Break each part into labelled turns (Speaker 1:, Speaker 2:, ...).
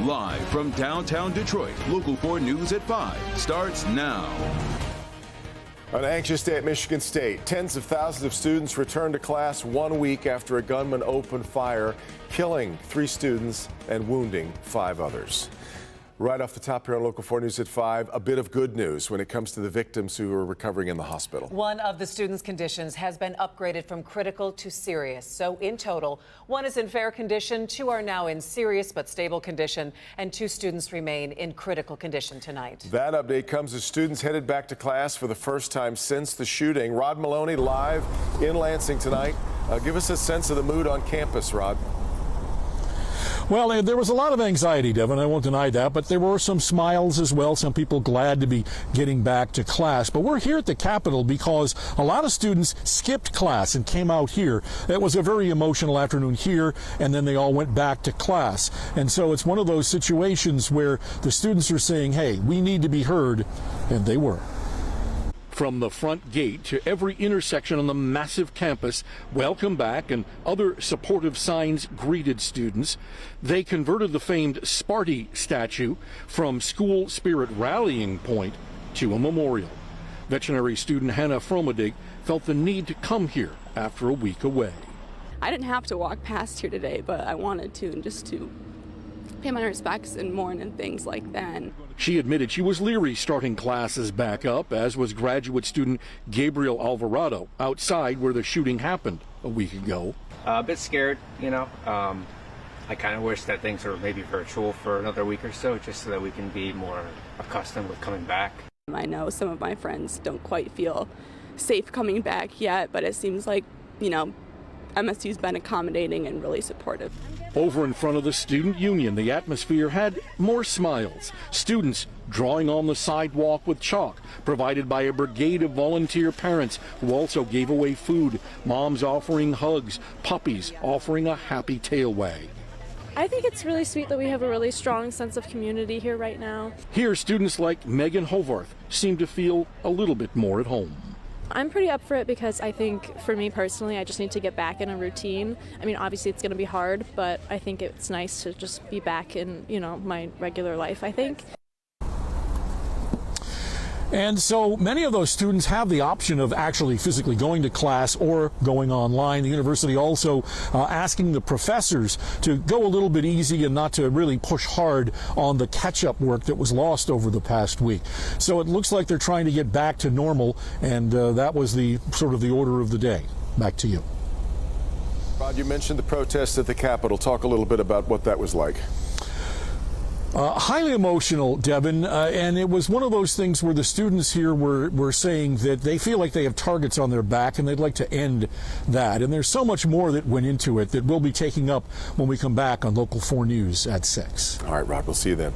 Speaker 1: Live from downtown Detroit, Local 4 News at 5 starts now.
Speaker 2: An anxious day at Michigan State. Tens of thousands of students returned to class 1 week after a gunman opened fire, killing 3 students and wounding 5 others. Right off the top here on Local 4 News at 5, a bit of good news when it comes to the victims who are recovering in the hospital.
Speaker 3: One of the students' conditions has been upgraded from critical to serious. So in total, 1 is in fair condition, 2 are now in serious but stable condition, and 2 students remain in critical condition tonight.
Speaker 2: That update comes as students headed back to class for the first time since the shooting. Rod Maloney live in Lansing tonight. Give us a sense of the mood on campus, Rod.
Speaker 4: Well, there was a lot of anxiety, Devin, I won't deny that, but there were some smiles as well, some people glad to be getting back to class. But we're here at the Capitol because a lot of students skipped class and came out here. It was a very emotional afternoon here, and then they all went back to class. And so it's one of those situations where the students are saying, hey, we need to be heard, and they were. From the front gate to every intersection on the massive campus, welcome back and other supportive signs greeted students. They converted the famed Sparty statue from school spirit rallying point to a memorial. Veterinary student Hannah Fromadig felt the need to come here after a week away.
Speaker 5: I didn't have to walk past here today, but I wanted to, and just to pay my respects and mourn and things like that.
Speaker 4: She admitted she was leery starting classes back up, as was graduate student Gabriel Alvarado, outside where the shooting happened a week ago.
Speaker 6: A bit scared, you know. I kind of wish that things were maybe virtual for another week or so, just so that we can be more accustomed with coming back.
Speaker 5: I know some of my friends don't quite feel safe coming back yet, but it seems like, you know, MSU's been accommodating and really supportive.
Speaker 4: Over in front of the student union, the atmosphere had more smiles. Students drawing on the sidewalk with chalk, provided by a brigade of volunteer parents who also gave away food, moms offering hugs, puppies offering a happy tail wag.
Speaker 7: I think it's really sweet that we have a really strong sense of community here right now.
Speaker 4: Here, students like Megan Hovarth seem to feel a little bit more at home.
Speaker 7: I'm pretty up for it because I think, for me personally, I just need to get back in a routine. I mean, obviously it's going to be hard, but I think it's nice to just be back in, you know, my regular life, I think.
Speaker 4: And so many of those students have the option of actually physically going to class or going online. The university also asking the professors to go a little bit easy and not to really push hard on the catch-up work that was lost over the past week. So it looks like they're trying to get back to normal, and that was the sort of the order of the day. Back to you.
Speaker 2: Rod, you mentioned the protests at the Capitol. Talk a little bit about what that was like.
Speaker 4: Highly emotional, Devin, and it was one of those things where the students here were saying that they feel like they have targets on their back and they'd like to end that. And there's so much more that went into it that we'll be taking up when we come back on Local 4 News at 6.
Speaker 2: All right, Rod, we'll see you then.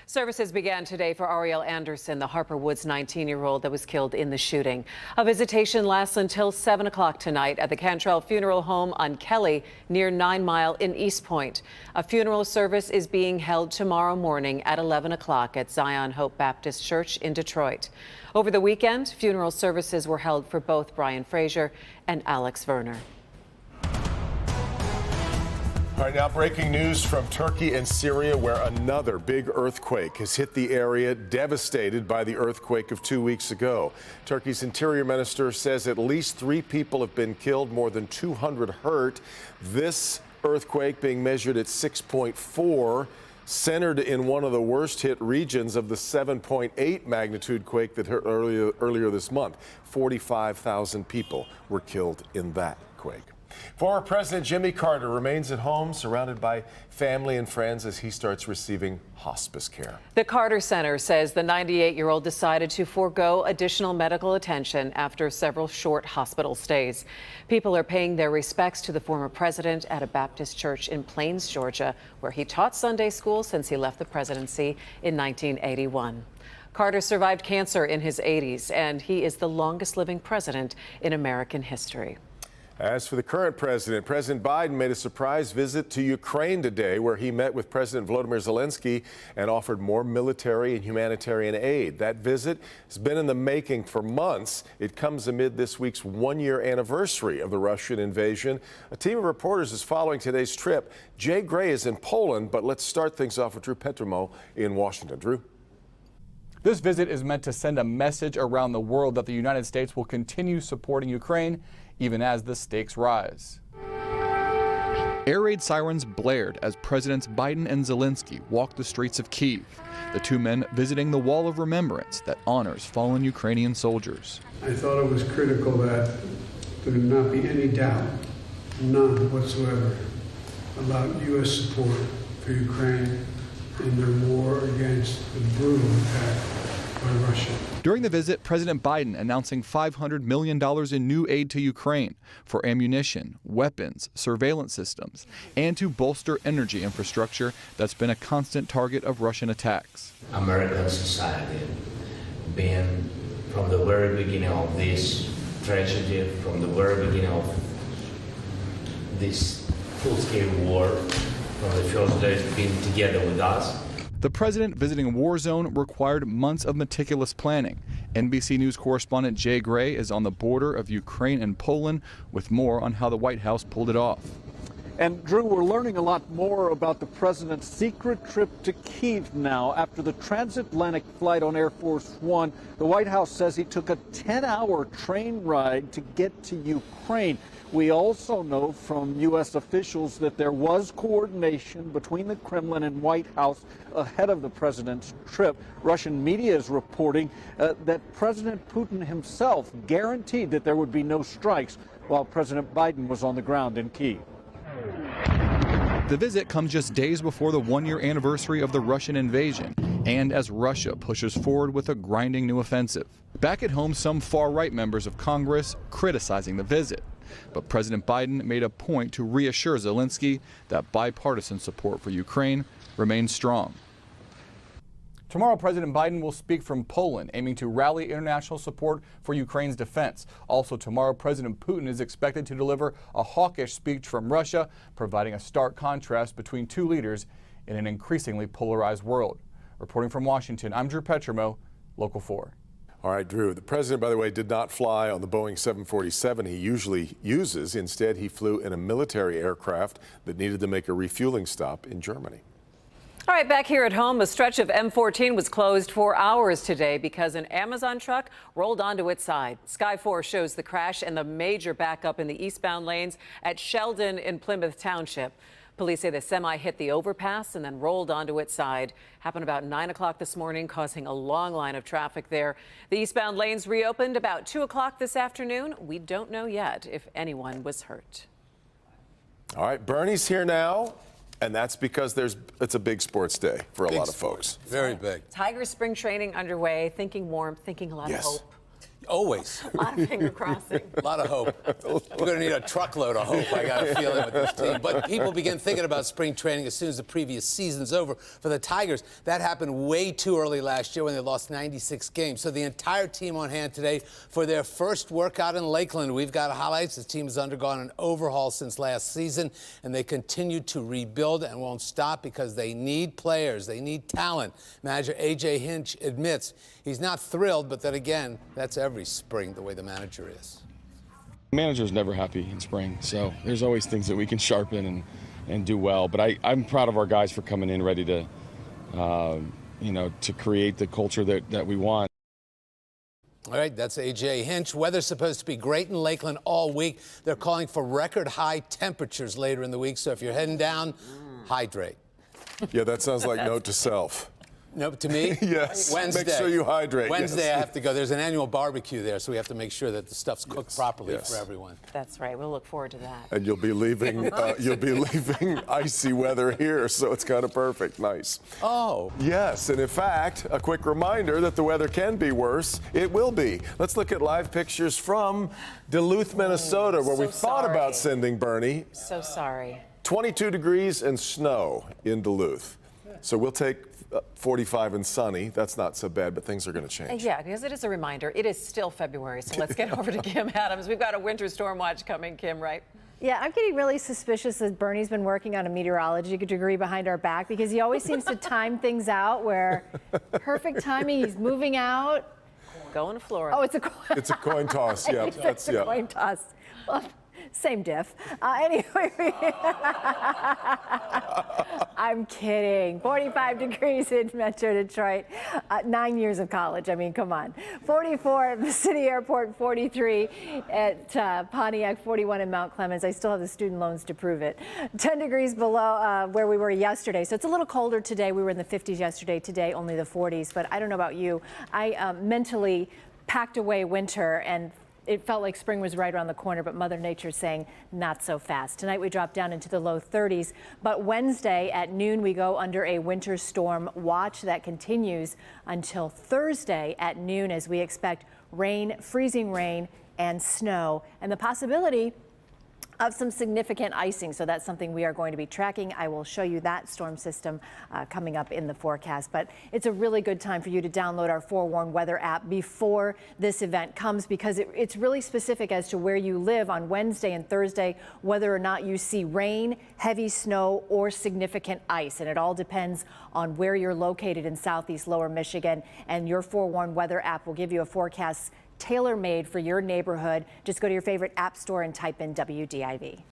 Speaker 3: Services began today for Ariel Anderson, the Harper Woods 19-year-old that was killed in the shooting. A visitation lasts until 7 o'clock tonight at the Cantrell Funeral Home on Kelly near 9 Mile in East Point. A funeral service is being held tomorrow morning at 11 o'clock at Zion Hope Baptist Church in Detroit. Over the weekend, funeral services were held for both Brian Fraser and Alex Werner.
Speaker 2: All right, now breaking news from Turkey and Syria, where another big earthquake has hit the area, devastated by the earthquake of 2 weeks ago. Turkey's interior minister says at least 3 people have been killed, more than 200 hurt. This earthquake, being measured at 6.4, centered in one of the worst hit regions of the 7.8 magnitude quake that hit earlier this month. 45,000 people were killed in that quake. Former President Jimmy Carter remains at home, surrounded by family and friends as he starts receiving hospice care.
Speaker 3: The Carter Center says the 98-year-old decided to forego additional medical attention after several short hospital stays. People are paying their respects to the former president at a Baptist church in Plains, Georgia, where he taught Sunday school since he left the presidency in 1981. Carter survived cancer in his 80s, and he is the longest living president in American history.
Speaker 2: As for the current president, President Biden made a surprise visit to Ukraine today, where he met with President Volodymyr Zelensky and offered more military and humanitarian aid. That visit has been in the making for months. It comes amid this week's one-year anniversary of the Russian invasion. A team of reporters is following today's trip. Jay Gray is in Poland, but let's start things off with Drew Petromo in Washington. Drew?
Speaker 8: This visit is meant to send a message around the world that the United States will continue supporting Ukraine even as the stakes rise. Air raid sirens blared as Presidents Biden and Zelensky walked the streets of Kyiv, the two men visiting the Wall of Remembrance that honors fallen Ukrainian soldiers.
Speaker 9: I thought it was critical that there would not be any doubt, none whatsoever, about U.S. support for Ukraine in their war against the brutal attack by Russia.
Speaker 8: During the visit, President Biden announcing $500 million in new aid to Ukraine for ammunition, weapons, surveillance systems, and to bolster energy infrastructure that's been a constant target of Russian attacks.
Speaker 10: American society, being from the very beginning of this tragedy, from the very beginning of this full-scale war, from the first days being together with us.
Speaker 8: The president visiting a war zone required months of meticulous planning. NBC News correspondent Jay Gray is on the border of Ukraine and Poland with more on how the White House pulled it off.
Speaker 11: And Drew, we're learning a lot more about the president's secret trip to Kyiv now. After the transatlantic flight on Air Force One, the White House says he took a 10-hour train ride to get to Ukraine. We also know from U.S. officials that there was coordination between the Kremlin and White House ahead of the president's trip. Russian media is reporting that President Putin himself guaranteed that there would be no strikes while President Biden was on the ground in Kyiv.
Speaker 8: The visit comes just days before the one-year anniversary of the Russian invasion, and as Russia pushes forward with a grinding new offensive. Back at home, some far-right members of Congress criticizing the visit. But President Biden made a point to reassure Zelensky that bipartisan support for Ukraine remains strong. Tomorrow, President Biden will speak from Poland, aiming to rally international support for Ukraine's defense. Also tomorrow, President Putin is expected to deliver a hawkish speech from Russia, providing a stark contrast between two leaders in an increasingly polarized world. Reporting from Washington, I'm Drew Petromo, Local 4.
Speaker 2: All right, Drew. The president, by the way, did not fly on the Boeing 747 he usually uses. Instead, he flew in a military aircraft that needed to make a refueling stop in Germany.
Speaker 3: All right, back here at home, a stretch of M14 was closed for hours today because an Amazon truck rolled onto its side. Sky 4 shows the crash and the major backup in the eastbound lanes at Sheldon in Plymouth Township. Police say the semi hit the overpass and then rolled onto its side. Happened about 9 o'clock this morning, causing a long line of traffic there. The eastbound lanes reopened about 2 o'clock this afternoon. We don't know yet if anyone was hurt.
Speaker 2: All right, Bernie's here now, and that's because it's a big sports day for a lot of folks.
Speaker 12: Very big.
Speaker 3: Tigers spring training underway, thinking warmth, thinking a lot of hope.
Speaker 12: Always.
Speaker 3: A lot of finger crossing.
Speaker 12: A lot of hope. We're going to need a truckload of hope, I got a feeling, with this team. But people begin thinking about spring training as soon as the previous season's over. For the Tigers, that happened way too early last year when they lost 96 games. So the entire team on hand today for their first workout in Lakeland. We've got highlights. The team has undergone an overhaul since last season, and they continue to rebuild and won't stop because they need players. They need talent. Manager A.J. Hinch admits he's not thrilled, but then again, that's every spring the way the manager is.
Speaker 13: Manager's never happy in spring, so there's always things that we can sharpen and do well. But I'm proud of our guys for coming in ready to, to create the culture that we want.
Speaker 12: All right, that's A.J. Hinch. Weather's supposed to be great in Lakeland all week. They're calling for record high temperatures later in the week, so if you're heading down, hydrate.
Speaker 2: Yeah, that sounds like note to self.
Speaker 12: No, to me?
Speaker 2: Yes.
Speaker 12: Wednesday.
Speaker 2: Make sure you hydrate.
Speaker 12: Wednesday,
Speaker 2: yes.
Speaker 12: I have to go. There's an annual barbecue there, so we have to make sure that the stuff's cooked properly for everyone.
Speaker 3: That's right. We'll look forward to that.
Speaker 2: And you'll be leaving. Icy weather here, so it's kind of perfect. Nice.
Speaker 12: Oh.
Speaker 2: Yes, and in fact, a quick reminder that the weather can be worse. It will be. Let's look at live pictures from Duluth, Minnesota, where we thought about sending Bernie.
Speaker 3: So sorry.
Speaker 2: 22 degrees and snow in Duluth. So we'll take 45 and sunny. That's not so bad, but things are going to change.
Speaker 3: Yeah, because it is a reminder. It is still February, so let's get over to Kim Adams. We've got a winter storm watch coming, Kim, right?
Speaker 14: Yeah, I'm getting really suspicious that Bernie's been working on a meteorology degree behind our back because he always seems to time things out where perfect timing, he's moving out.
Speaker 3: Going to Florida.
Speaker 14: Oh, it's a
Speaker 2: coin toss, yeah.
Speaker 14: It's a coin toss. Well, same diff. Anyway, I'm kidding. 45 degrees in Metro Detroit. 9 years of college. I mean, come on. 44 at the City Airport, 43 at Pontiac, 41 in Mount Clemens. I still have the student loans to prove it. 10 degrees below where we were yesterday. So it's a little colder today. We were in the 50s yesterday. Today, only the 40s. But I don't know about you. I mentally packed away winter and it felt like spring was right around the corner, but Mother Nature's saying not so fast. Tonight we drop down into the low 30s, but Wednesday at noon we go under a winter storm watch that continues until Thursday at noon as we expect rain, freezing rain, and snow, and the possibility of some significant icing. So that's something we are going to be tracking. I will show you that storm system coming up in the forecast. But it's a really good time for you to download our Forewarn Weather app before this event comes because it's really specific as to where you live on Wednesday and Thursday, whether or not you see rain, heavy snow, or significant ice. And it all depends on where you're located in southeast lower Michigan. And your Forewarn Weather app will give you a forecast tailor-made for your neighborhood. Just go to your favorite app store and type in WDIV.